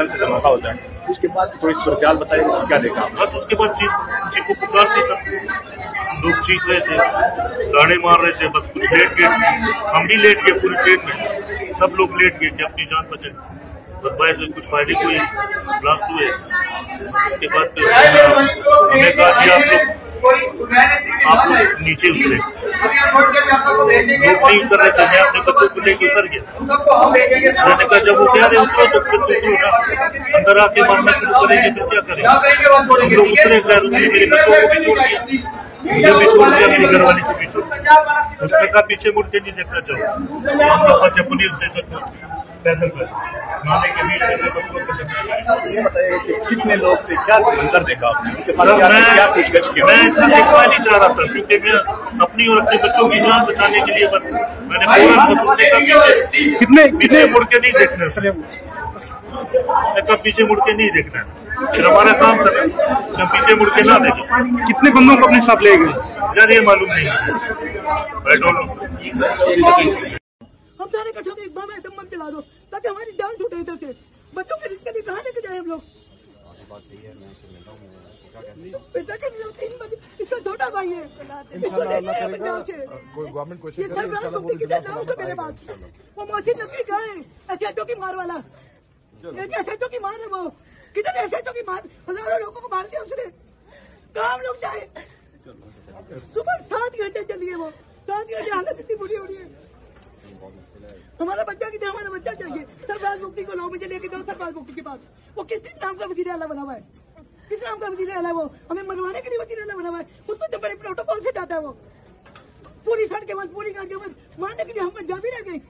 धमाका होता है, उसके बाद थोड़ी सुरचाल बताइए, क्या देखा? बस उसके बाद चीखों पुकारते सब लोग चीख रहे थे, गाड़े मार रहे थे, बस कुछ लेट गए, हम भी लेट गए, पूरी ट्रेन में सब लोग लेट गए कि अपनी जान बचे। बस भाई से कुछ फायदे कोई ब्लास्ट हुए। उसके बाद हमें कहा कि आप लोग नीचे उतरे, लोग नहीं उतर रहे थे। मैं अपने बच्चों को लेके उतर गया। मैंने कहा जब वो कह रहे उतरो तो फिर उतरो ना, अंदर आके मारना शुरू करेंगे फिर क्या करेंगे। हम लोग उतरे, खैर उतरे, मेरे बच्चों को भी छोड़ दिया, मुझे भी छोड़ दिया, मेरे घर वाले को भी छोड़ दिया। उसने कहा पीछे मुड़ के नहीं देखना चाहिए। हम लोग पुलिस स्टेशन पैदल नाले के बीच में। ये बताइए कि कितने लोग थे, क्या मंजर देखा आपने? क्या पूछगछ किया? मैं इतना देखना नहीं चाह रहा था, क्योंकि मैं अपनी और अपने बच्चों की जान बचाने के लिए बस मैंने फौरन उसने कहा कितने पीछे मुड़ के नहीं देखना। उसने कहा पीछे मुड़ के नहीं देखना, फिर हमारा काम था जब पीछे मुड़ के ना देखें। कितने बंदों को अपने साथ ले गए यार ये मालूम नहीं मुझे, I don't know। हम सारे इकट्ठे होकर एक बार ऐसे मन चला दो ताकि हमारी जान छूटे इधर से। बच्चों के रिश्ते लिए कहाँ लेके जाए हम लोग? इसका छोटा भाई है, इसको लेके आए पंजाब से। ये सरकार मुफ्ती की नाम तो मेरे पास वो मोहसिन नकवी गए एसएचओ की मार वाला, एक एसएचओ की मार है वो। कितने एसएचओ की मार, हजारों लोगों को मार दिया उसने। कहाँ हम लोग जाए? सुबह 7 घंटे चलिए, वो 7 घंटे हालत इतनी बुरी हो रही है। हमारा बच्चा कितने, हमारा बच्चा चाहिए। सरफराज मुफ्ती को 9 बजे लेके जाओ सरफराज मुफ्ती के पास। वो किस नाम का वजीर आला बना हुआ है? किस नाम का वजीर आला है? वो हमें मरवाने के लिए वजीर आला बना हुआ है। उसको जब बड़े प्रोटोकॉल से जाता है वो, पूरी सड़कें बंद, पूरी गाड़ियां बंद, मारने के लिए हम पंजाबी रह गए।